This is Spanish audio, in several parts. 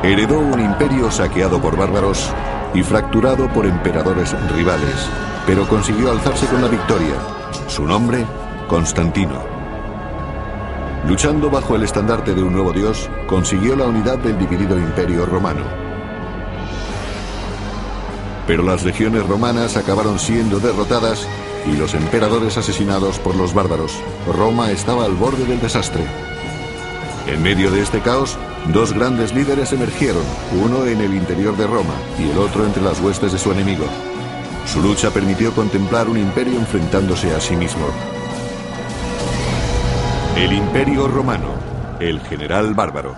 Heredó un imperio saqueado por bárbaros y fracturado por emperadores rivales, pero consiguió alzarse con la victoria. Su nombre, Constantino. Luchando bajo el estandarte de un nuevo dios, consiguió la unidad del dividido imperio romano. Pero las legiones romanas acabaron siendo derrotadas y los emperadores asesinados por los bárbaros. Roma estaba al borde del desastre. En medio de este caos, dos grandes líderes emergieron, uno en el interior de Roma y el otro entre las huestes de su enemigo. Su lucha permitió contemplar un imperio enfrentándose a sí mismo. El Imperio Romano, el general bárbaro.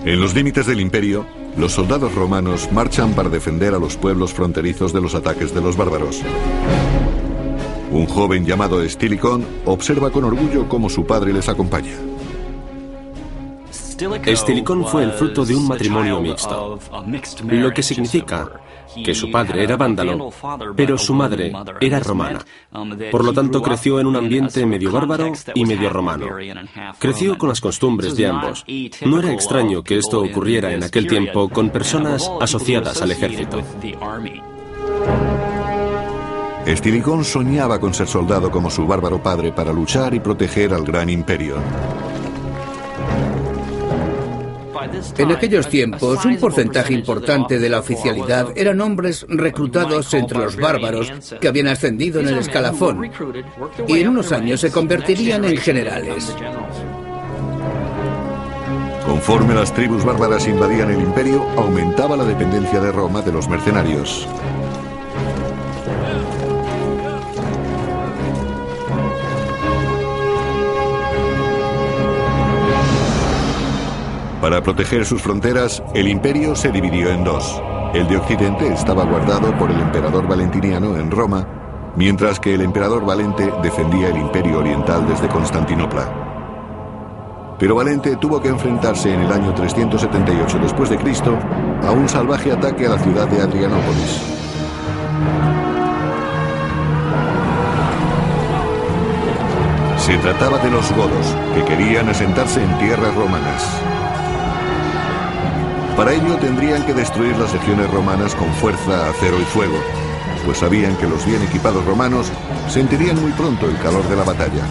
En los límites del imperio, los soldados romanos marchan para defender a los pueblos fronterizos de los ataques de los bárbaros. Un joven llamado Estilicón observa con orgullo cómo su padre les acompaña. Estilicón fue el fruto de un matrimonio mixto, lo que significa que su padre era vándalo, pero su madre era romana. Por lo tanto, creció en un ambiente medio bárbaro y medio romano. Creció con las costumbres de ambos. No era extraño que esto ocurriera en aquel tiempo con personas asociadas al ejército. Estilicón soñaba con ser soldado como su bárbaro padre para luchar y proteger al gran imperio. En aquellos tiempos, un porcentaje importante de la oficialidad eran hombres reclutados entre los bárbaros que habían ascendido en el escalafón y en unos años se convertirían en generales. Conforme las tribus bárbaras invadían el imperio, aumentaba la dependencia de Roma de los mercenarios. Para proteger sus fronteras, el imperio se dividió en dos. El de Occidente estaba guardado por el emperador Valentiniano en Roma, mientras que el emperador Valente defendía el imperio oriental desde Constantinopla. Pero Valente tuvo que enfrentarse en el año 378 después de Cristo a un salvaje ataque a la ciudad de Adrianópolis. Se trataba de los godos, que querían asentarse en tierras romanas. Para ello tendrían que destruir las legiones romanas con fuerza, acero y fuego, pues sabían que los bien equipados romanos sentirían muy pronto el calor de la batalla.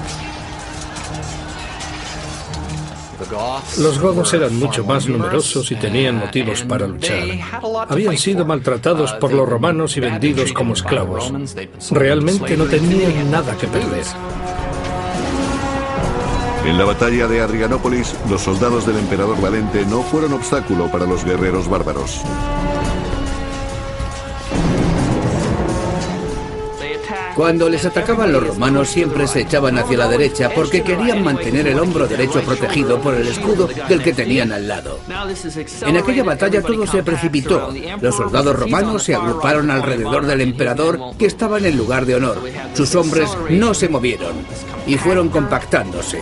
Los godos eran mucho más numerosos y tenían motivos para luchar. Habían sido maltratados por los romanos y vendidos como esclavos. Realmente no tenían nada que perder. En la batalla de Adrianópolis, los soldados del emperador Valente no fueron obstáculo para los guerreros bárbaros. Cuando les atacaban los romanos siempre se echaban hacia la derecha porque querían mantener el hombro derecho protegido por el escudo del que tenían al lado. En aquella batalla todo se precipitó. Los soldados romanos se agruparon alrededor del emperador que estaba en el lugar de honor. Sus hombres no se movieron y fueron compactándose.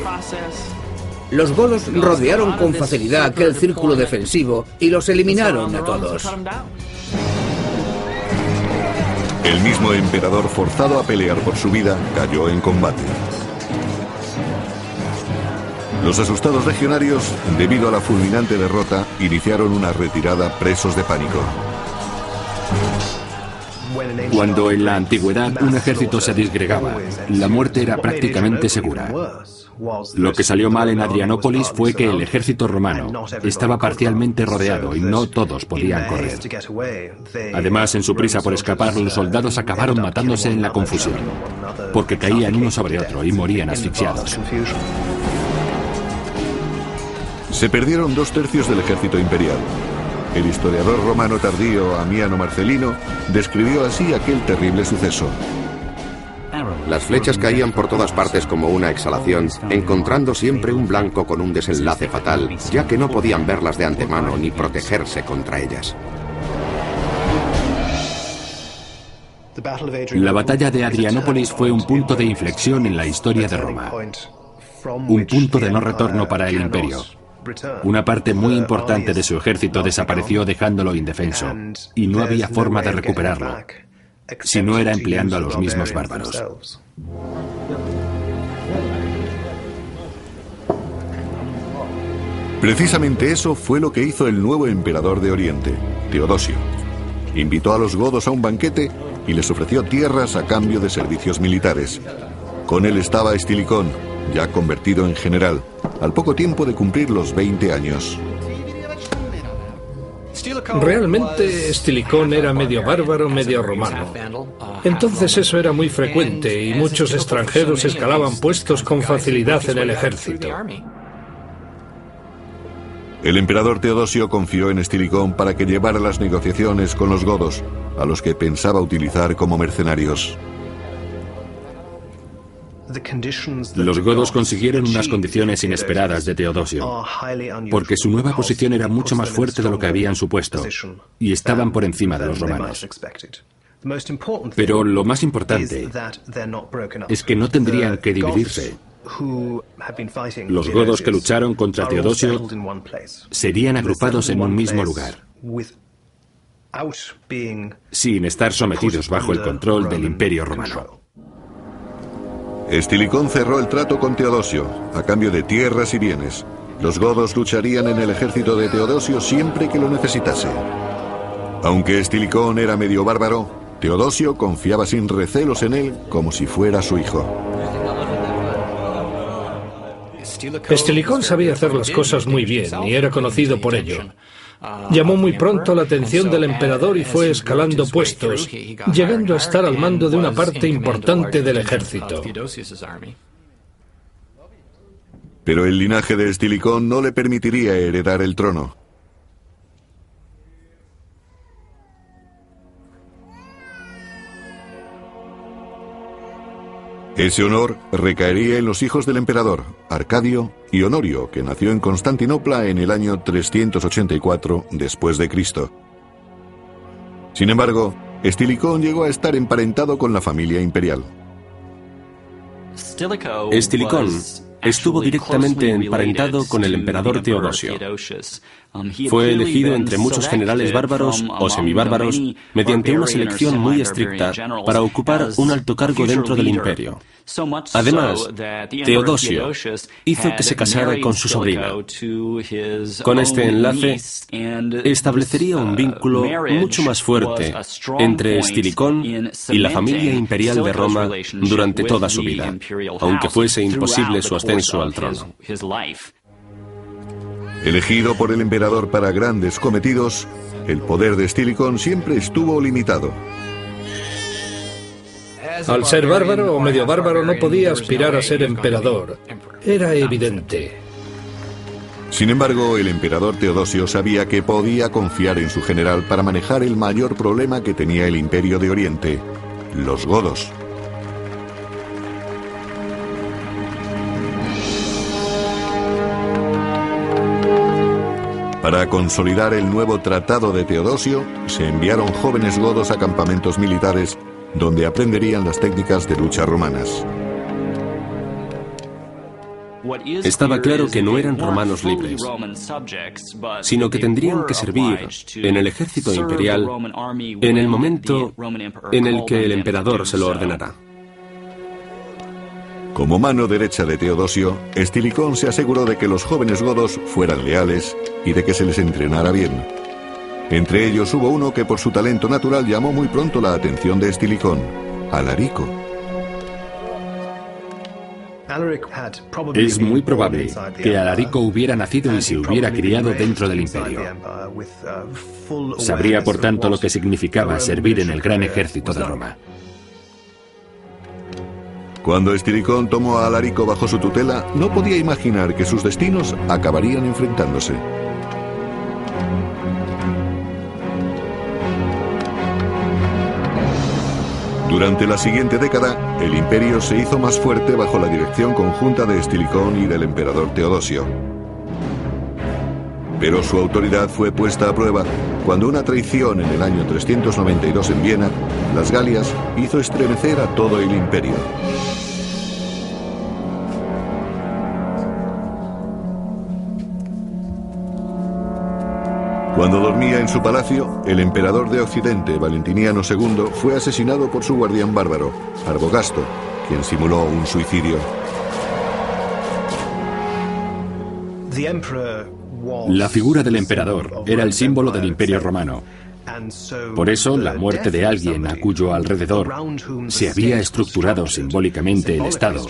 Los godos rodearon con facilidad aquel círculo defensivo y los eliminaron a todos. El mismo emperador, forzado a pelear por su vida, cayó en combate. Los asustados legionarios, debido a la fulminante derrota, iniciaron una retirada presos de pánico. Cuando en la antigüedad un ejército se disgregaba, la muerte era prácticamente segura. Lo que salió mal en Adrianópolis fue que el ejército romano estaba parcialmente rodeado y no todos podían correr. Además, en su prisa por escapar, los soldados acabaron matándose en la confusión, porque caían uno sobre otro y morían asfixiados. Se perdieron 2/3 del ejército imperial. El historiador romano tardío Amiano Marcelino describió así aquel terrible suceso. Las flechas caían por todas partes como una exhalación, encontrando siempre un blanco con un desenlace fatal, ya que no podían verlas de antemano ni protegerse contra ellas. La batalla de Adrianópolis fue un punto de inflexión en la historia de Roma. Un punto de no retorno para el imperio. Una parte muy importante de su ejército desapareció dejándolo indefenso, y no había forma de recuperarlo, si no era empleando a los mismos bárbaros. Precisamente eso fue lo que hizo el nuevo emperador de Oriente, Teodosio. Invitó a los godos a un banquete y les ofreció tierras a cambio de servicios militares. Con él estaba Estilicón, ya convertido en general, al poco tiempo de cumplir los 20 años. Realmente Estilicón era medio bárbaro, medio romano. Entonces eso era muy frecuente y muchos extranjeros escalaban puestos con facilidad en el ejército. El emperador Teodosio confió en Estilicón para que llevara las negociaciones con los godos, a los que pensaba utilizar como mercenarios. Los godos consiguieron unas condiciones inesperadas de Teodosio, porque su nueva posición era mucho más fuerte de lo que habían supuesto, y estaban por encima de los romanos. Pero lo más importante es que no tendrían que dividirse. Los godos que lucharon contra Teodosio serían agrupados en un mismo lugar, sin estar sometidos bajo el control del Imperio Romano. Estilicón cerró el trato con Teodosio, a cambio de tierras y bienes. Los godos lucharían en el ejército de Teodosio siempre que lo necesitase. Aunque Estilicón era medio bárbaro, Teodosio confiaba sin recelos en él como si fuera su hijo. Estilicón sabía hacer las cosas muy bien y era conocido por ello. Llamó muy pronto la atención del emperador y fue escalando puestos, llegando a estar al mando de una parte importante del ejército. Pero el linaje de Estilicón no le permitiría heredar el trono. Ese honor recaería en los hijos del emperador, Arcadio y Honorio, que nació en Constantinopla en el año 384 después de Cristo. Sin embargo, Estilicón llegó a estar emparentado con la familia imperial. Estilicón estuvo directamente emparentado con el emperador Teodosio. Fue elegido entre muchos generales bárbaros o semibárbaros mediante una selección muy estricta para ocupar un alto cargo dentro del imperio. Además, Teodosio hizo que se casara con su sobrina. Con este enlace, establecería un vínculo mucho más fuerte entre Estilicón y la familia imperial de Roma durante toda su vida, aunque fuese imposible su ascenso al trono. Elegido por el emperador para grandes cometidos, el poder de Estilicón siempre estuvo limitado. Al ser bárbaro o medio bárbaro no podía aspirar a ser emperador. Era evidente. Sin embargo, el emperador Teodosio sabía que podía confiar en su general para manejar el mayor problema que tenía el Imperio de Oriente, los godos. Para consolidar el nuevo tratado de Teodosio, se enviaron jóvenes godos a campamentos militares donde aprenderían las técnicas de lucha romanas. Estaba claro que no eran romanos libres, sino que tendrían que servir en el ejército imperial en el momento en el que el emperador se lo ordenara. Como mano derecha de Teodosio, Estilicón se aseguró de que los jóvenes godos fueran leales y de que se les entrenara bien. Entre ellos hubo uno que por su talento natural llamó muy pronto la atención de Estilicón, Alarico. Es muy probable que Alarico hubiera nacido y se hubiera criado dentro del imperio. Sabría, por tanto, lo que significaba servir en el gran ejército de Roma. Cuando Estilicón tomó a Alarico bajo su tutela, no podía imaginar que sus destinos acabarían enfrentándose. Durante la siguiente década, el imperio se hizo más fuerte bajo la dirección conjunta de Estilicón y del emperador Teodosio. Pero su autoridad fue puesta a prueba cuando una traición en el año 392 en Viena, las Galias, hizo estremecer a todo el imperio. Cuando dormía en su palacio, el emperador de Occidente, Valentiniano II, fue asesinado por su guardián bárbaro, Arbogasto, quien simuló un suicidio. La figura del emperador era el símbolo del Imperio Romano. Por eso, la muerte de alguien a cuyo alrededor se había estructurado simbólicamente el Estado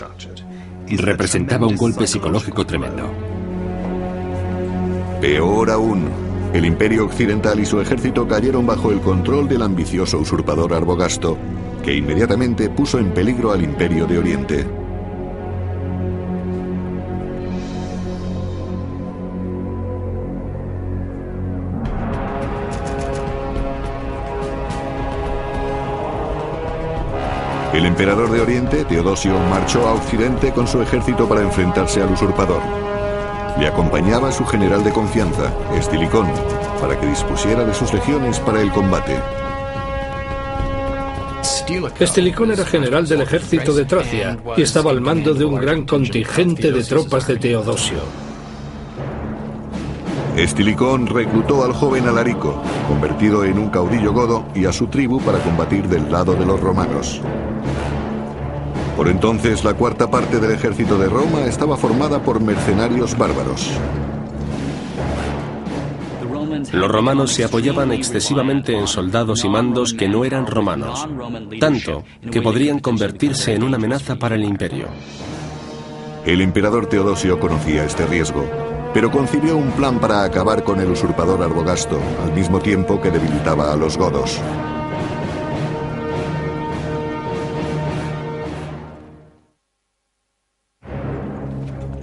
representaba un golpe psicológico tremendo. Peor aún, el Imperio Occidental y su ejército cayeron bajo el control del ambicioso usurpador Arbogasto, que inmediatamente puso en peligro al Imperio de Oriente. El emperador de Oriente, Teodosio, marchó a Occidente con su ejército para enfrentarse al usurpador. Le acompañaba su general de confianza, Estilicón, para que dispusiera de sus legiones para el combate. Estilicón era general del ejército de Tracia y estaba al mando de un gran contingente de tropas de Teodosio. Estilicón reclutó al joven Alarico, convertido en un caudillo godo, y a su tribu para combatir del lado de los romanos. Por entonces, la cuarta parte del ejército de Roma estaba formada por mercenarios bárbaros. Los romanos se apoyaban excesivamente en soldados y mandos que no eran romanos, tanto que podrían convertirse en una amenaza para el imperio. El emperador Teodosio conocía este riesgo, pero concibió un plan para acabar con el usurpador Arbogasto, al mismo tiempo que debilitaba a los godos.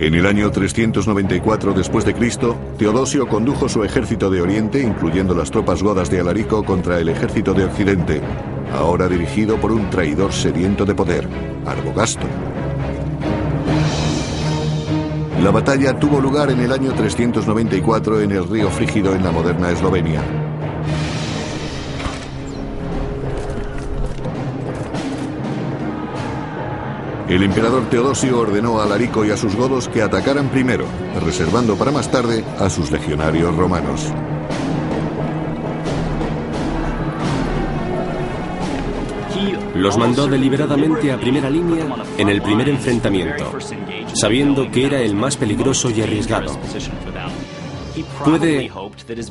En el año 394 después de Cristo, Teodosio condujo su ejército de Oriente, incluyendo las tropas godas de Alarico, contra el ejército de Occidente, ahora dirigido por un traidor sediento de poder, Arbogasto. La batalla tuvo lugar en el año 394 en el río Frígido, en la moderna Eslovenia. El emperador Teodosio ordenó a Alarico y a sus godos que atacaran primero, reservando para más tarde a sus legionarios romanos. Los mandó deliberadamente a primera línea en el primer enfrentamiento, sabiendo que era el más peligroso y arriesgado. Puede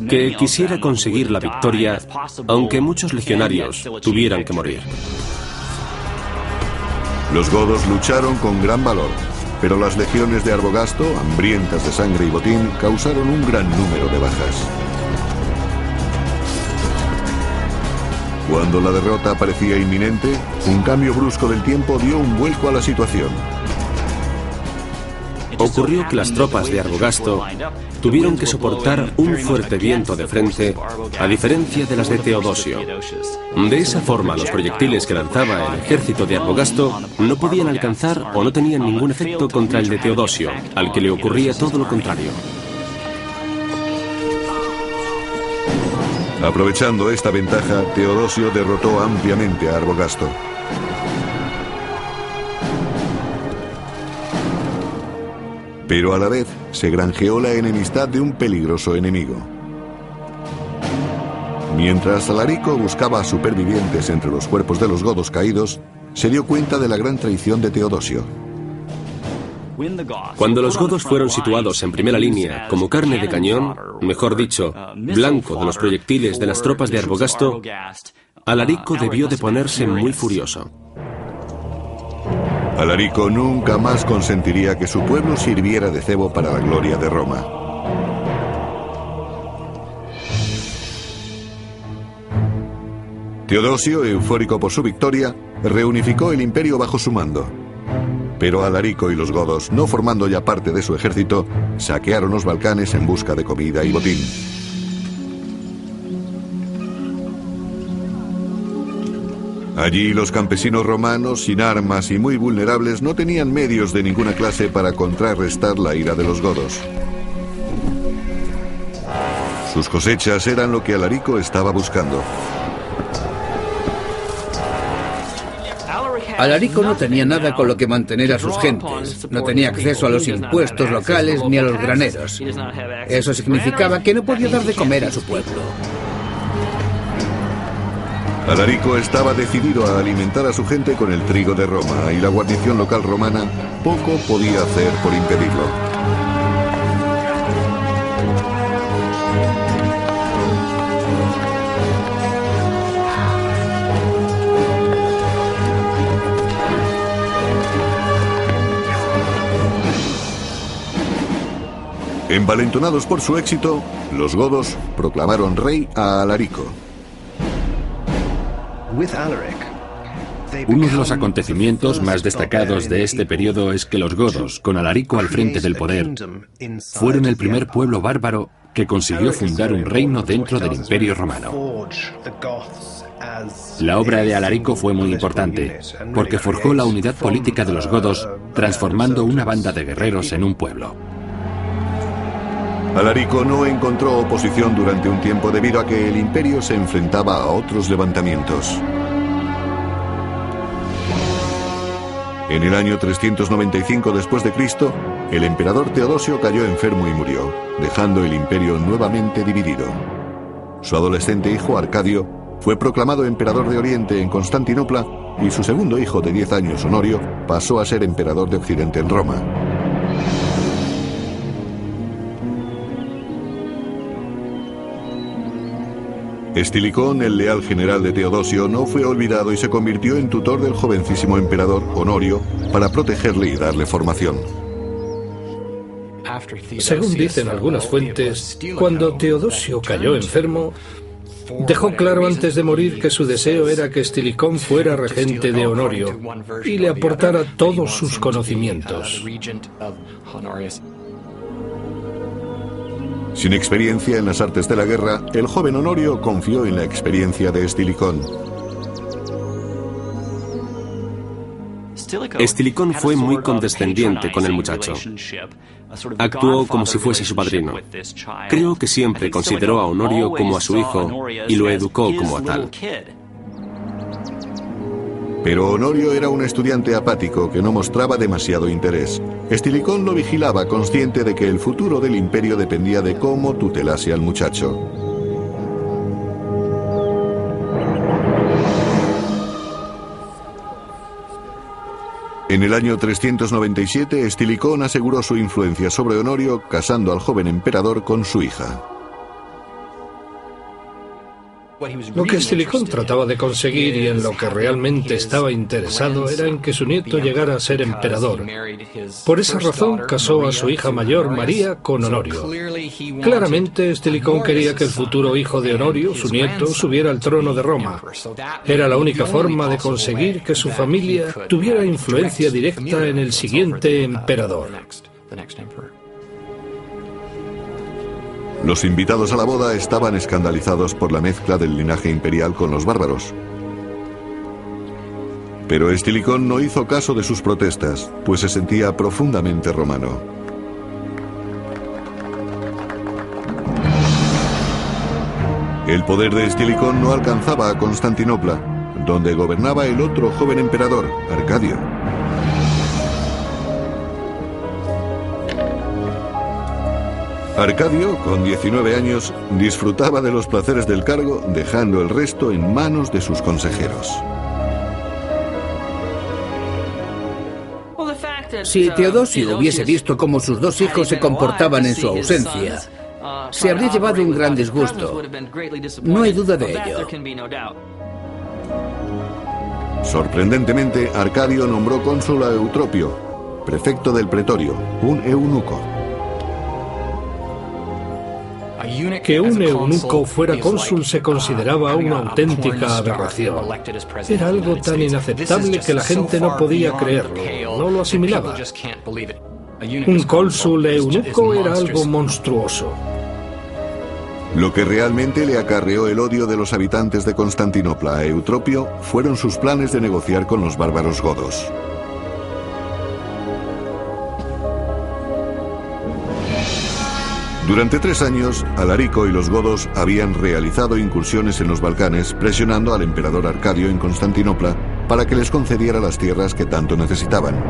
que quisiera conseguir la victoria, aunque muchos legionarios tuvieran que morir. Los godos lucharon con gran valor, pero las legiones de Arbogasto, hambrientas de sangre y botín, causaron un gran número de bajas. Cuando la derrota parecía inminente, un cambio brusco del tiempo dio un vuelco a la situación. Ocurrió que las tropas de Arbogasto tuvieron que soportar un fuerte viento de frente, a diferencia de las de Teodosio. De esa forma, los proyectiles que lanzaba el ejército de Arbogasto no podían alcanzar o no tenían ningún efecto contra el de Teodosio, al que le ocurría todo lo contrario. Aprovechando esta ventaja, Teodosio derrotó ampliamente a Arbogasto. Pero a la vez se granjeó la enemistad de un peligroso enemigo. Mientras Alarico buscaba supervivientes entre los cuerpos de los godos caídos, se dio cuenta de la gran traición de Teodosio. Cuando los godos fueron situados en primera línea como carne de cañón, mejor dicho, blanco de los proyectiles de las tropas de Arbogasto, Alarico debió de ponerse muy furioso. Alarico nunca más consentiría que su pueblo sirviera de cebo para la gloria de Roma. Teodosio, eufórico por su victoria, reunificó el imperio bajo su mando. Pero Alarico y los godos, no formando ya parte de su ejército, saquearon los Balcanes en busca de comida y botín. Allí los campesinos romanos, sin armas y muy vulnerables, no tenían medios de ninguna clase para contrarrestar la ira de los godos. Sus cosechas eran lo que Alarico estaba buscando. Alarico no tenía nada con lo que mantener a sus gentes. No tenía acceso a los impuestos locales ni a los graneros. Eso significaba que no podía dar de comer a su pueblo. Alarico estaba decidido a alimentar a su gente con el trigo de Roma y la guarnición local romana poco podía hacer por impedirlo. Envalentonados por su éxito, los godos proclamaron rey a Alarico. Uno de los acontecimientos más destacados de este periodo es que los godos, con Alarico al frente del poder, fueron el primer pueblo bárbaro que consiguió fundar un reino dentro del Imperio Romano. La obra de Alarico fue muy importante, porque forjó la unidad política de los godos, transformando una banda de guerreros en un pueblo. Alarico no encontró oposición durante un tiempo debido a que el imperio se enfrentaba a otros levantamientos. En el año 395 después de Cristo, el emperador Teodosio cayó enfermo y murió, dejando el imperio nuevamente dividido. Su adolescente hijo Arcadio fue proclamado emperador de Oriente en Constantinopla y su segundo hijo de 10 años, Honorio, pasó a ser emperador de Occidente en Roma. Estilicón, el leal general de Teodosio, no fue olvidado y se convirtió en tutor del jovencísimo emperador Honorio para protegerle y darle formación. Según dicen algunas fuentes, cuando Teodosio cayó enfermo, dejó claro antes de morir que su deseo era que Estilicón fuera regente de Honorio y le aportara todos sus conocimientos. Sin experiencia en las artes de la guerra, el joven Honorio confió en la experiencia de Estilicón. Estilicón fue muy condescendiente con el muchacho. Actuó como si fuese su padrino. Creo que siempre consideró a Honorio como a su hijo y lo educó como a tal. Pero Honorio era un estudiante apático que no mostraba demasiado interés. Estilicón lo vigilaba, consciente de que el futuro del imperio dependía de cómo tutelase al muchacho. En el año 397, Estilicón aseguró su influencia sobre Honorio, casando al joven emperador con su hija. Lo que Estilicón trataba de conseguir y en lo que realmente estaba interesado era en que su nieto llegara a ser emperador. Por esa razón casó a su hija mayor, María, con Honorio. Claramente, Estilicón quería que el futuro hijo de Honorio, su nieto, subiera al trono de Roma. Era la única forma de conseguir que su familia tuviera influencia directa en el siguiente emperador. Los invitados a la boda estaban escandalizados por la mezcla del linaje imperial con los bárbaros. Pero Estilicón no hizo caso de sus protestas, pues se sentía profundamente romano. El poder de Estilicón no alcanzaba a Constantinopla, donde gobernaba el otro joven emperador, Arcadio. Arcadio, con 19 años, disfrutaba de los placeres del cargo, dejando el resto en manos de sus consejeros. Si Teodosio hubiese visto cómo sus dos hijos se comportaban en su ausencia, se habría llevado un gran disgusto. No hay duda de ello. Sorprendentemente, Arcadio nombró cónsul a Eutropio, prefecto del pretorio, un eunuco. Que un eunuco fuera cónsul se consideraba una auténtica aberración. Era algo tan inaceptable que la gente no podía creerlo, no lo asimilaba. Un cónsul eunuco era algo monstruoso. Lo que realmente le acarreó el odio de los habitantes de Constantinopla a Eutropio fueron sus planes de negociar con los bárbaros godos. Durante 3 años, Alarico y los godos habían realizado incursiones en los Balcanes, presionando al emperador Arcadio en Constantinopla para que les concediera las tierras que tanto necesitaban.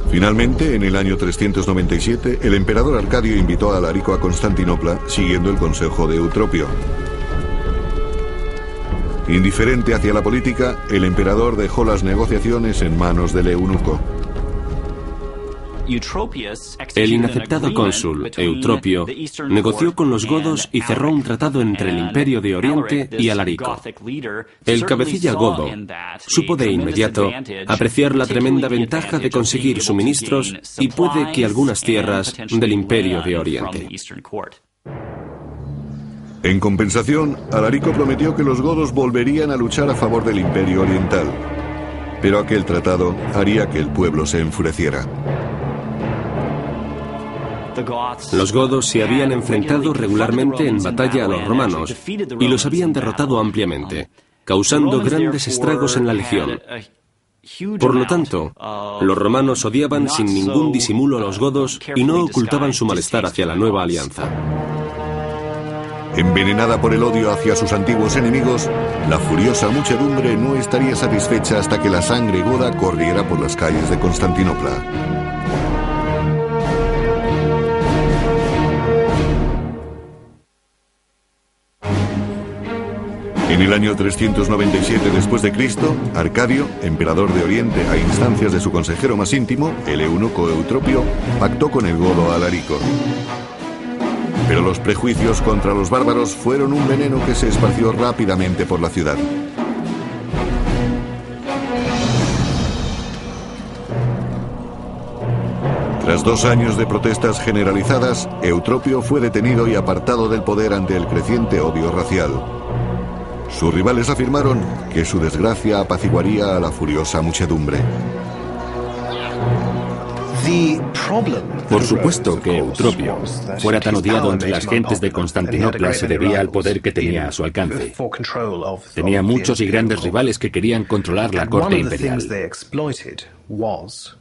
Finalmente, en el año 397, el emperador Arcadio invitó a Alarico a Constantinopla, siguiendo el consejo de Eutropio. Indiferente hacia la política, el emperador dejó las negociaciones en manos del eunuco. El inaceptado cónsul, Eutropio, negoció con los godos y cerró un tratado entre el Imperio de Oriente y Alarico. El cabecilla godo supo de inmediato apreciar la tremenda ventaja de conseguir suministros y puede que algunas tierras del Imperio de Oriente. En compensación, Alarico prometió que los godos volverían a luchar a favor del Imperio Oriental. Pero aquel tratado haría que el pueblo se enfureciera. Los godos se habían enfrentado regularmente en batalla a los romanos y los habían derrotado ampliamente, causando grandes estragos en la legión. Por lo tanto, los romanos odiaban sin ningún disimulo a los godos y no ocultaban su malestar hacia la nueva alianza. Envenenada por el odio hacia sus antiguos enemigos, la furiosa muchedumbre no estaría satisfecha hasta que la sangre goda corriera por las calles de Constantinopla. En el año 397 después de Cristo, Arcadio, emperador de Oriente a instancias de su consejero más íntimo, el eunuco Eutropio, pactó con el godo Alarico. Pero los prejuicios contra los bárbaros fueron un veneno que se esparció rápidamente por la ciudad. Tras 2 años de protestas generalizadas, Eutropio fue detenido y apartado del poder ante el creciente odio racial. Sus rivales afirmaron que su desgracia apaciguaría a la furiosa muchedumbre. Por supuesto que Eutropio fuera tan odiado entre las gentes de Constantinopla se debía al poder que tenía a su alcance. Tenía muchos y grandes rivales que querían controlar la corte imperial.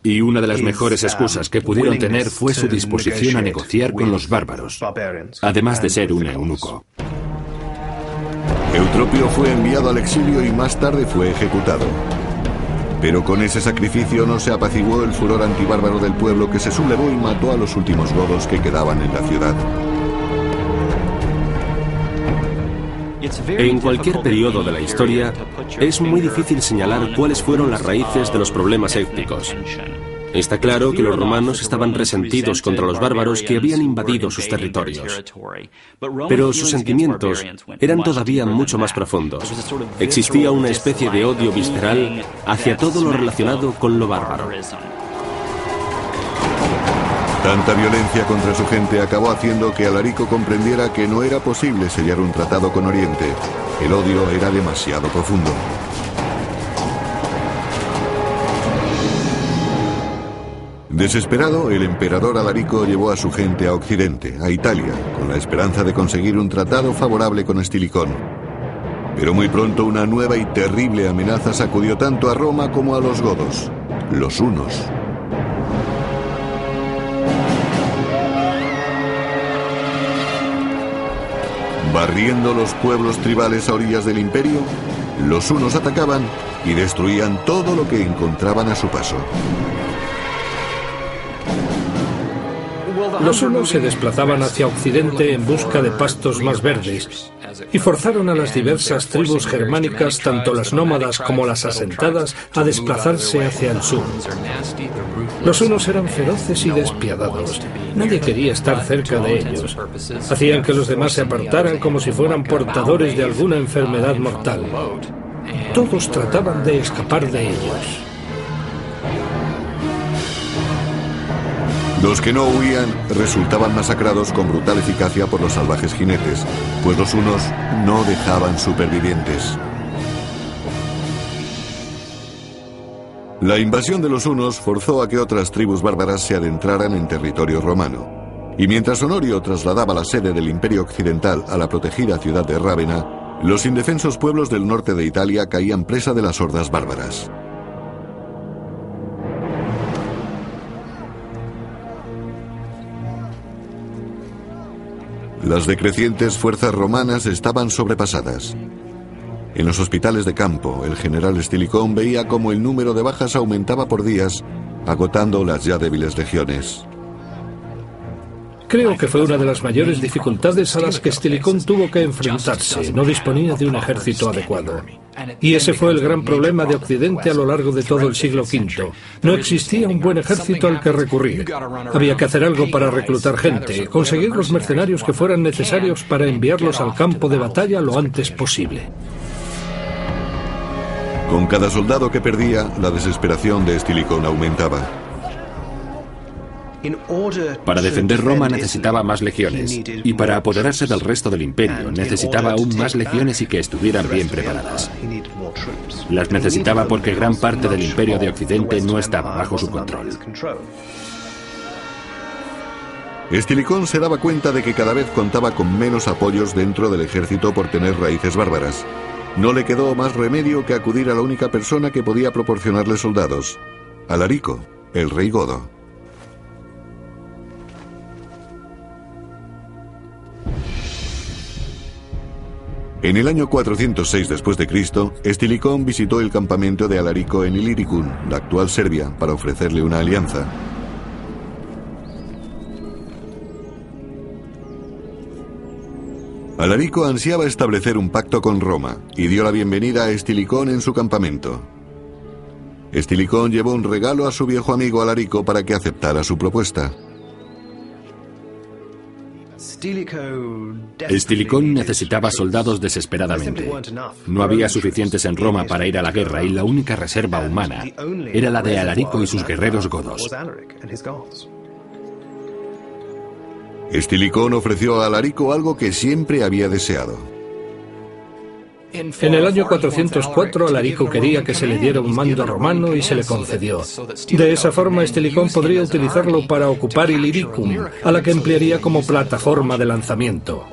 Y una de las mejores excusas que pudieron tener fue su disposición a negociar con los bárbaros, además de ser un eunuco. Eutropio fue enviado al exilio y más tarde fue ejecutado. Pero con ese sacrificio no se apaciguó el furor antibárbaro del pueblo, que se sublevó y mató a los últimos godos que quedaban en la ciudad. En cualquier periodo de la historia, es muy difícil señalar cuáles fueron las raíces de los problemas étnicos. Está claro que los romanos estaban resentidos contra los bárbaros que habían invadido sus territorios. Pero sus sentimientos eran todavía mucho más profundos. Existía una especie de odio visceral hacia todo lo relacionado con lo bárbaro. Tanta violencia contra su gente acabó haciendo que Alarico comprendiera que no era posible sellar un tratado con Oriente. El odio era demasiado profundo. Desesperado, el emperador Alarico llevó a su gente a Occidente, a Italia, con la esperanza de conseguir un tratado favorable con Estilicón. Pero muy pronto una nueva y terrible amenaza sacudió tanto a Roma como a los godos, los hunos. Barriendo los pueblos tribales a orillas del imperio, los hunos atacaban y destruían todo lo que encontraban a su paso. Los hunos se desplazaban hacia Occidente en busca de pastos más verdes y forzaron a las diversas tribus germánicas, tanto las nómadas como las asentadas, a desplazarse hacia el sur. Los hunos eran feroces y despiadados. Nadie quería estar cerca de ellos. Hacían que los demás se apartaran como si fueran portadores de alguna enfermedad mortal. Todos trataban de escapar de ellos. Los que no huían resultaban masacrados con brutal eficacia por los salvajes jinetes, pues los hunos no dejaban supervivientes. La invasión de los hunos forzó a que otras tribus bárbaras se adentraran en territorio romano. Y mientras Honorio trasladaba la sede del Imperio Occidental a la protegida ciudad de Rávena, los indefensos pueblos del norte de Italia caían presa de las hordas bárbaras. Las decrecientes fuerzas romanas estaban sobrepasadas. En los hospitales de campo, el general Estilicón veía cómo el número de bajas aumentaba por días, agotando las ya débiles legiones. Creo que fue una de las mayores dificultades a las que Estilicón tuvo que enfrentarse. No disponía de un ejército adecuado. Y ese fue el gran problema de Occidente a lo largo de todo el siglo V. No existía un buen ejército al que recurrir. Había que hacer algo para reclutar gente, conseguir los mercenarios que fueran necesarios para enviarlos al campo de batalla lo antes posible. Con cada soldado que perdía, la desesperación de Estilicón aumentaba. Para defender Roma necesitaba más legiones, y para apoderarse del resto del imperio necesitaba aún más legiones y que estuvieran bien preparadas. Las necesitaba porque gran parte del imperio de Occidente no estaba bajo su control. Estilicón se daba cuenta de que cada vez contaba con menos apoyos dentro del ejército por tener raíces bárbaras. No le quedó más remedio que acudir a la única persona que podía proporcionarle soldados, Alarico, el rey godo. En el año 406 después de Cristo, Estilicón visitó el campamento de Alarico en Illyricum, la actual Serbia, para ofrecerle una alianza. Alarico ansiaba establecer un pacto con Roma y dio la bienvenida a Estilicón en su campamento. Estilicón llevó un regalo a su viejo amigo Alarico para que aceptara su propuesta. Estilicón necesitaba soldados desesperadamente. No había suficientes en Roma para ir a la guerra y la única reserva humana era la de Alarico y sus guerreros godos. Estilicón ofreció a Alarico algo que siempre había deseado. En el año 404 Alarico quería que se le diera un mando romano y se le concedió. De esa forma Estilicón podría utilizarlo para ocupar Illyricum, a la que emplearía como plataforma de lanzamiento.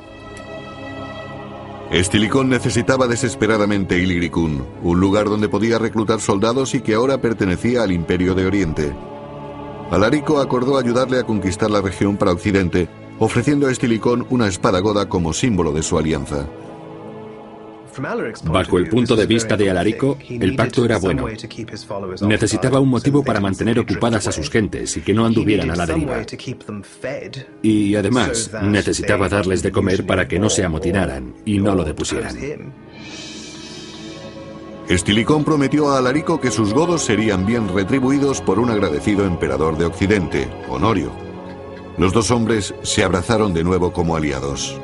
Estilicón necesitaba desesperadamente Illyricum, un lugar donde podía reclutar soldados y que ahora pertenecía al Imperio de Oriente. Alarico acordó ayudarle a conquistar la región para Occidente, ofreciendo a Estilicón una espada goda como símbolo de su alianza. Bajo el punto de vista de Alarico, el pacto era bueno. Necesitaba un motivo para mantener ocupadas a sus gentes y que no anduvieran a la deriva. Y además, necesitaba darles de comer para que no se amotinaran y no lo depusieran. Estilicón prometió a Alarico que sus godos serían bien retribuidos por un agradecido emperador de Occidente, Honorio. Los dos hombres se abrazaron de nuevo como aliados.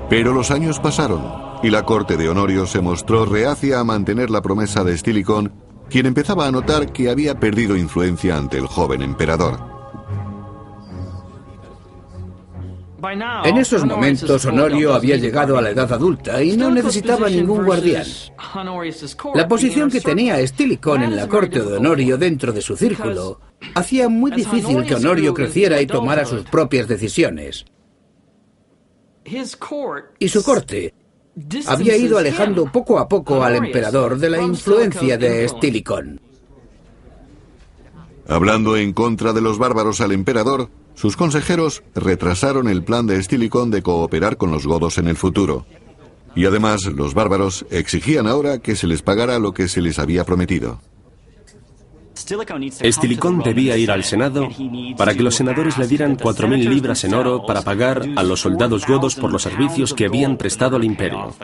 Pero los años pasaron, y la corte de Honorio se mostró reacia a mantener la promesa de Estilicón, quien empezaba a notar que había perdido influencia ante el joven emperador. En esos momentos Honorio había llegado a la edad adulta y no necesitaba ningún guardián. La posición que tenía Estilicón en la corte de Honorio dentro de su círculo hacía muy difícil que Honorio creciera y tomara sus propias decisiones. Y su corte había ido alejando poco a poco al emperador de la influencia de Estilicón. Hablando en contra de los bárbaros al emperador, sus consejeros retrasaron el plan de Estilicón de cooperar con los godos en el futuro. Y además, los bárbaros exigían ahora que se les pagara lo que se les había prometido. Estilicón debía ir al Senado para que los senadores le dieran 4.000 libras en oro para pagar a los soldados godos por los servicios que habían prestado al imperio.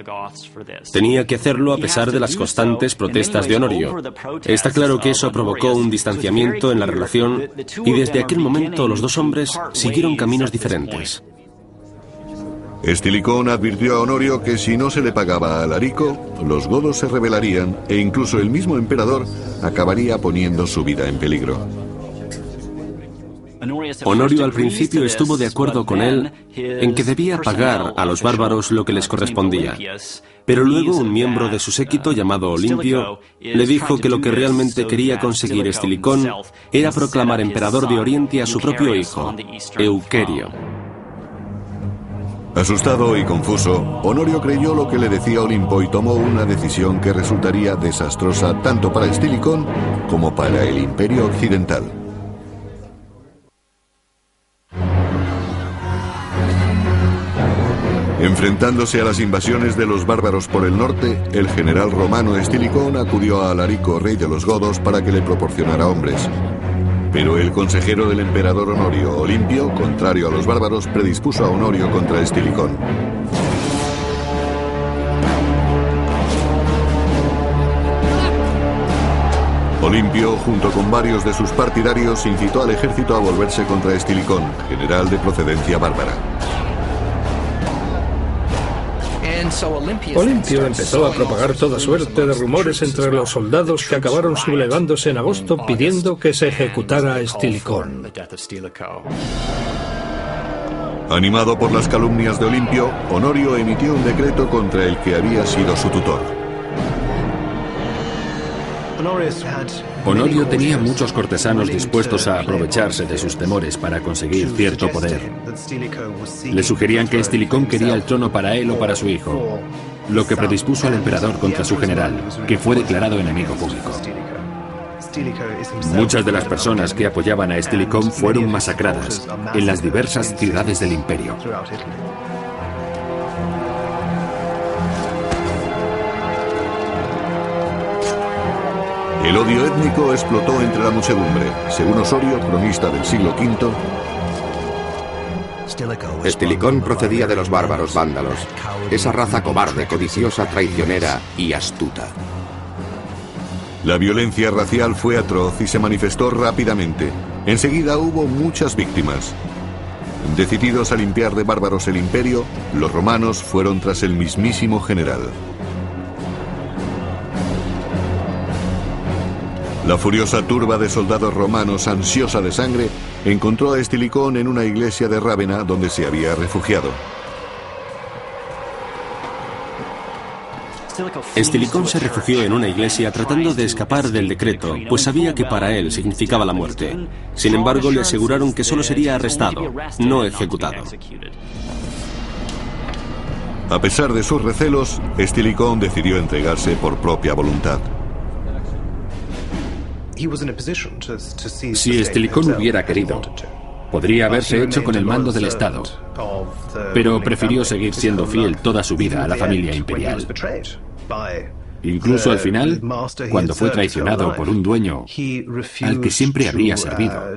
Tenía que hacerlo a pesar de las constantes protestas de Honorio. Está claro que eso provocó un distanciamiento en la relación y desde aquel momento los dos hombres siguieron caminos diferentes. Estilicón advirtió a Honorio que si no se le pagaba a Alarico, los godos se rebelarían e incluso el mismo emperador acabaría poniendo su vida en peligro. Honorio al principio estuvo de acuerdo con él en que debía pagar a los bárbaros lo que les correspondía, pero luego un miembro de su séquito llamado Olimpio le dijo que lo que realmente quería conseguir Estilicón era proclamar emperador de Oriente a su propio hijo, Euquerio. Asustado y confuso, Honorio creyó lo que le decía Olimpo y tomó una decisión que resultaría desastrosa tanto para Estilicón como para el Imperio Occidental. Enfrentándose a las invasiones de los bárbaros por el norte, el general romano Estilicón acudió a Alarico, rey de los godos, para que le proporcionara hombres. Pero el consejero del emperador Honorio, Olimpio, contrario a los bárbaros, predispuso a Honorio contra Estilicón. Olimpio, junto con varios de sus partidarios, incitó al ejército a volverse contra Estilicón, general de procedencia bárbara. Olimpio empezó a propagar toda suerte de rumores entre los soldados que acabaron sublevándose en agosto pidiendo que se ejecutara a Estilicón. Animado por las calumnias de Olimpio, Honorio emitió un decreto contra el que había sido su tutor. Honorio tenía muchos cortesanos dispuestos a aprovecharse de sus temores para conseguir cierto poder. Le sugerían que Estilicón quería el trono para él o para su hijo, lo que predispuso al emperador contra su general, que fue declarado enemigo público. Muchas de las personas que apoyaban a Estilicón fueron masacradas en las diversas ciudades del imperio. El odio étnico explotó entre la muchedumbre. Según Osorio, cronista del siglo V, Estilicón procedía de los bárbaros vándalos, esa raza cobarde, codiciosa, traicionera y astuta. La violencia racial fue atroz y se manifestó rápidamente. Enseguida hubo muchas víctimas. Decididos a limpiar de bárbaros el imperio, los romanos fueron tras el mismísimo general. La furiosa turba de soldados romanos, ansiosa de sangre, encontró a Estilicón en una iglesia de Rávena donde se había refugiado. Estilicón se refugió en una iglesia tratando de escapar del decreto, pues sabía que para él significaba la muerte. Sin embargo, le aseguraron que solo sería arrestado, no ejecutado. A pesar de sus recelos, Estilicón decidió entregarse por propia voluntad. Si Estilicón hubiera querido, podría haberse hecho con el mando del Estado, pero prefirió seguir siendo fiel toda su vida a la familia imperial. Incluso al final, cuando fue traicionado por un dueño al que siempre habría servido,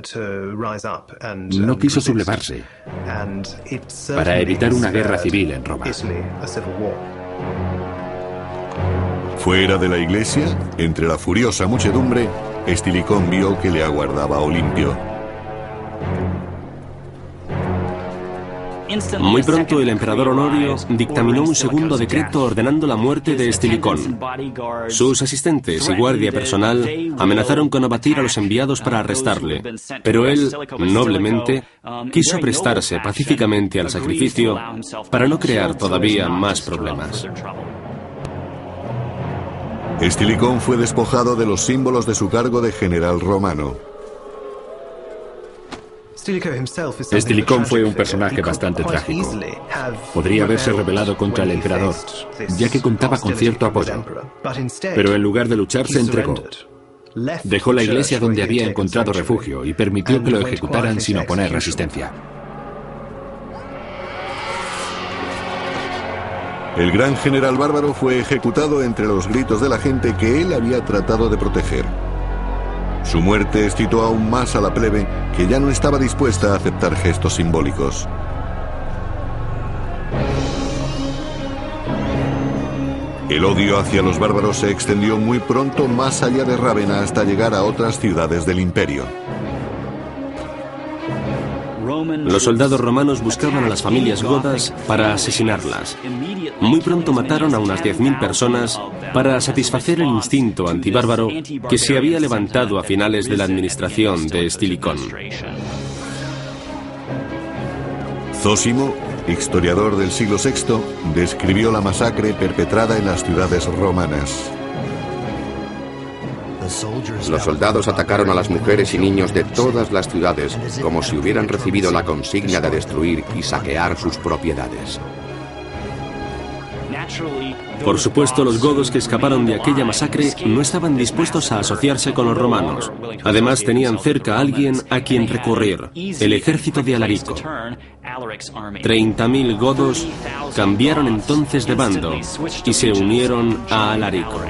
no quiso sublevarse para evitar una guerra civil en Roma. Fuera de la iglesia, entre la furiosa muchedumbre, Estilicón vio que le aguardaba Olimpio. Muy pronto el emperador Honorio dictaminó un segundo decreto ordenando la muerte de Estilicón. Sus asistentes y guardia personal amenazaron con abatir a los enviados para arrestarle, pero él, noblemente, quiso prestarse pacíficamente al sacrificio para no crear todavía más problemas. Estilicón fue despojado de los símbolos de su cargo de general romano. Estilicón fue un personaje bastante trágico. Podría haberse rebelado contra el emperador, ya que contaba con cierto apoyo. Pero en lugar de luchar, se entregó. Dejó la iglesia donde había encontrado refugio y permitió que lo ejecutaran sin oponer resistencia. El gran general bárbaro fue ejecutado entre los gritos de la gente que él había tratado de proteger. Su muerte excitó aún más a la plebe, que ya no estaba dispuesta a aceptar gestos simbólicos. El odio hacia los bárbaros se extendió muy pronto más allá de Rávena hasta llegar a otras ciudades del imperio. Los soldados romanos buscaban a las familias godas para asesinarlas. Muy pronto mataron a unas 10.000 personas para satisfacer el instinto antibárbaro que se había levantado a finales de la administración de Estilicón. Zósimo, historiador del siglo VI, describió la masacre perpetrada en las ciudades romanas. Los soldados atacaron a las mujeres y niños de todas las ciudades como si hubieran recibido la consigna de destruir y saquear sus propiedades. Por supuesto, los godos que escaparon de aquella masacre no estaban dispuestos a asociarse con los romanos. Además, tenían cerca a alguien a quien recurrir, el ejército de Alarico. 30.000 godos cambiaron entonces de bando y se unieron a Alarico.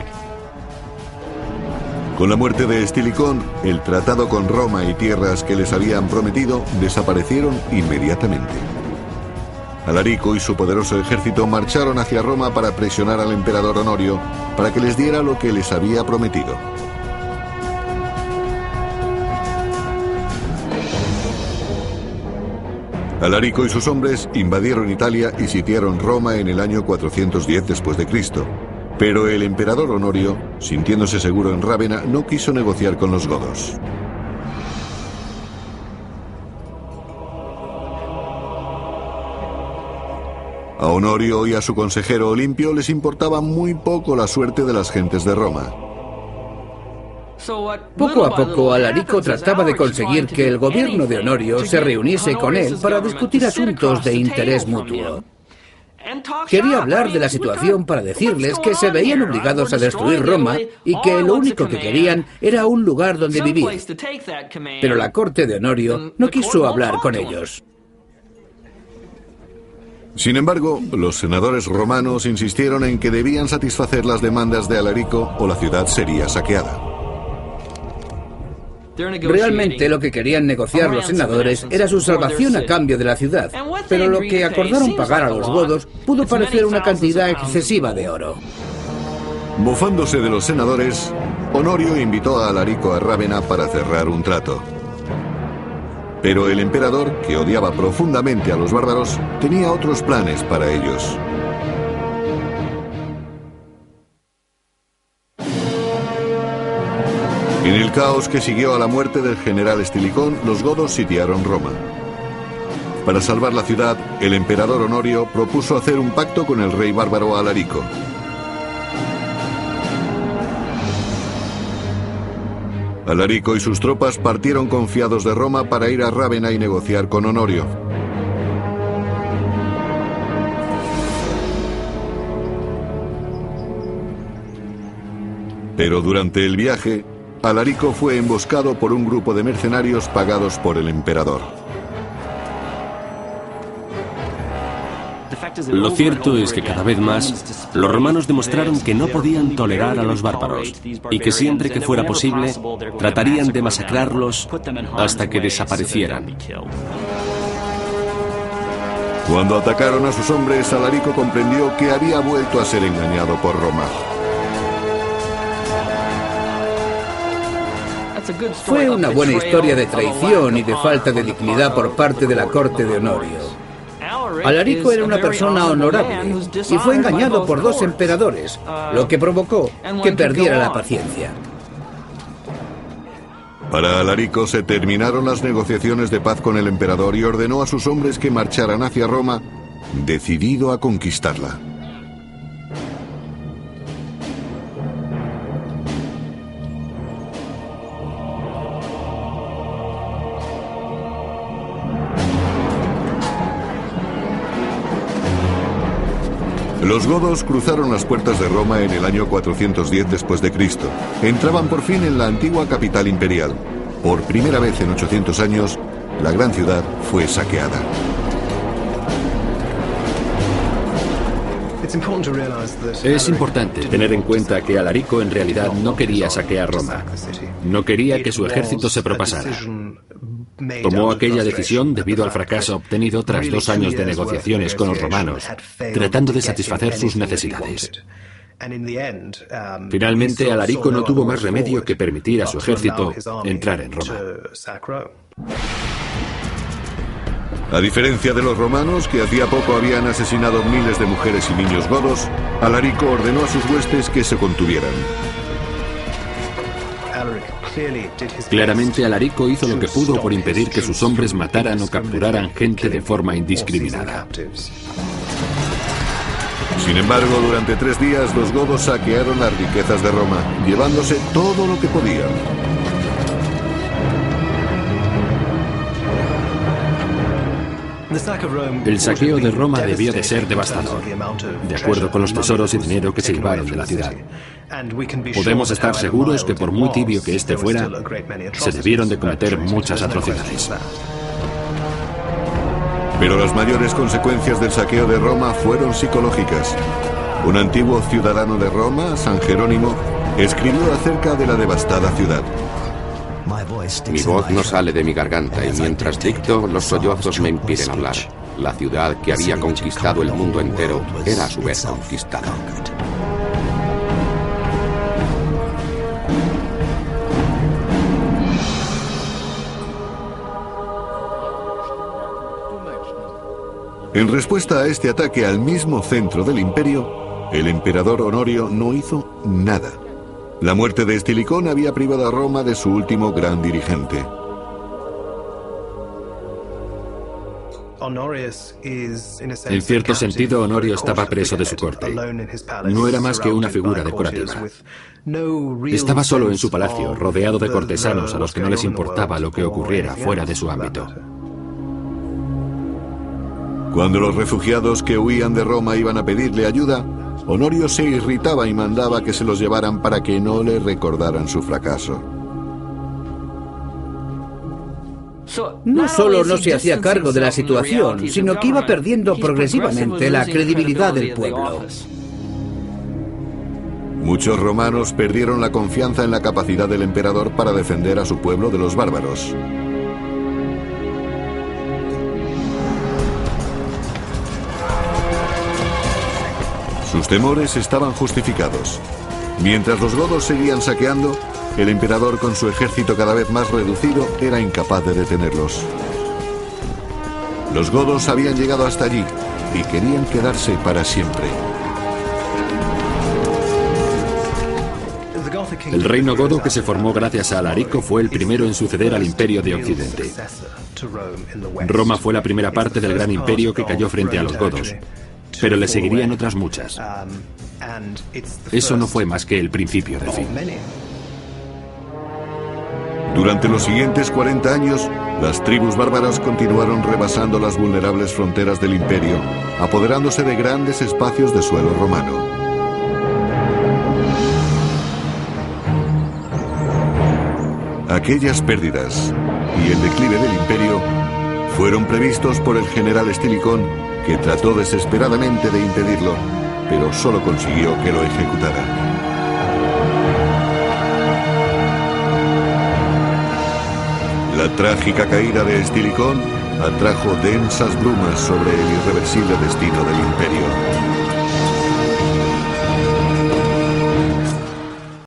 Con la muerte de Estilicón, el tratado con Roma y tierras que les habían prometido desaparecieron inmediatamente. Alarico y su poderoso ejército marcharon hacia Roma para presionar al emperador Honorio para que les diera lo que les había prometido. Alarico y sus hombres invadieron Italia y sitiaron Roma en el año 410 después de Cristo. Pero el emperador Honorio, sintiéndose seguro en Rávena, no quiso negociar con los godos. A Honorio y a su consejero Olimpio les importaba muy poco la suerte de las gentes de Roma. Poco a poco, Alarico trataba de conseguir que el gobierno de Honorio se reuniese con él para discutir asuntos de interés mutuo. Quería hablar de la situación para decirles que se veían obligados a destruir Roma y que lo único que querían era un lugar donde vivir. Pero la corte de Honorio no quiso hablar con ellos. Sin embargo, los senadores romanos insistieron en que debían satisfacer las demandas de Alarico o la ciudad sería saqueada. Realmente lo que querían negociar los senadores era su salvación a cambio de la ciudad, pero lo que acordaron pagar a los godos pudo parecer una cantidad excesiva de oro. Mofándose de los senadores, Honorio invitó a Alarico a Rávena para cerrar un trato. Pero el emperador, que odiaba profundamente a los bárbaros, tenía otros planes para ellos. En el caos que siguió a la muerte del general Estilicón, los godos sitiaron Roma. Para salvar la ciudad, el emperador Honorio propuso hacer un pacto con el rey bárbaro Alarico. Alarico y sus tropas partieron confiados de Roma para ir a Rávena y negociar con Honorio. Pero durante el viaje, Alarico fue emboscado por un grupo de mercenarios pagados por el emperador. Lo cierto es que cada vez más los romanos demostraron que no podían tolerar a los bárbaros y que siempre que fuera posible tratarían de masacrarlos hasta que desaparecieran. Cuando atacaron a sus hombres, Alarico comprendió que había vuelto a ser engañado por Roma. Fue una buena historia de traición y de falta de dignidad por parte de la corte de Honorio. Alarico era una persona honorable y fue engañado por dos emperadores, lo que provocó que perdiera la paciencia. Para Alarico se terminaron las negociaciones de paz con el emperador y ordenó a sus hombres que marcharan hacia Roma, decidido a conquistarla. Los godos cruzaron las puertas de Roma en el año 410 después de Cristo. Entraban por fin en la antigua capital imperial. Por primera vez en 800 años, la gran ciudad fue saqueada. Es importante tener en cuenta que Alarico en realidad no quería saquear Roma. No quería que su ejército se propasara. Tomó aquella decisión debido al fracaso obtenido tras 2 años de negociaciones con los romanos, tratando de satisfacer sus necesidades. Finalmente, Alarico no tuvo más remedio que permitir a su ejército entrar en Roma. A diferencia de los romanos, que hacía poco habían asesinado miles de mujeres y niños godos, Alarico ordenó a sus huestes que se contuvieran. Claramente Alarico hizo lo que pudo por impedir que sus hombres mataran o capturaran gente de forma indiscriminada. Sin embargo, durante 3 días los godos saquearon las riquezas de Roma, llevándose todo lo que podían. El saqueo de Roma debió de ser devastador, de acuerdo con los tesoros y dinero que se llevaron de la ciudad. Podemos estar seguros que por muy tibio que éste fuera, se debieron de cometer muchas atrocidades. Pero las mayores consecuencias del saqueo de Roma fueron psicológicas. Un antiguo ciudadano de Roma, San Jerónimo, escribió acerca de la devastada ciudad. Mi voz no sale de mi garganta y mientras dicto, los sollozos me impiden hablar. La ciudad que había conquistado el mundo entero era a su vez conquistada. En respuesta a este ataque al mismo centro del imperio, el emperador Honorio no hizo nada. La muerte de Estilicón había privado a Roma de su último gran dirigente. En cierto sentido, Honorio estaba preso de su corte. No era más que una figura decorativa. Estaba solo en su palacio, rodeado de cortesanos a los que no les importaba lo que ocurriera fuera de su ámbito. Cuando los refugiados que huían de Roma iban a pedirle ayuda, Honorio se irritaba y mandaba que se los llevaran para que no le recordaran su fracaso. No solo no se hacía cargo de la situación, sino que iba perdiendo progresivamente la credibilidad del pueblo. Muchos romanos perdieron la confianza en la capacidad del emperador para defender a su pueblo de los bárbaros. Sus temores estaban justificados. Mientras los godos seguían saqueando, el emperador, con su ejército cada vez más reducido, era incapaz de detenerlos. Los godos habían llegado hasta allí y querían quedarse para siempre. El reino godo, que se formó gracias a Alarico, fue el primero en suceder al imperio de Occidente. Roma fue la primera parte del gran imperio que cayó frente a los godos, pero le seguirían otras muchas. Eso no fue más que el principio del fin. Durante los siguientes 40 años, las tribus bárbaras continuaron rebasando las vulnerables fronteras del imperio, apoderándose de grandes espacios de suelo romano. Aquellas pérdidas y el declive del imperio fueron previstos por el general Estilicón, que trató desesperadamente de impedirlo, pero solo consiguió que lo ejecutara. La trágica caída de Estilicón atrajo densas brumas sobre el irreversible destino del imperio.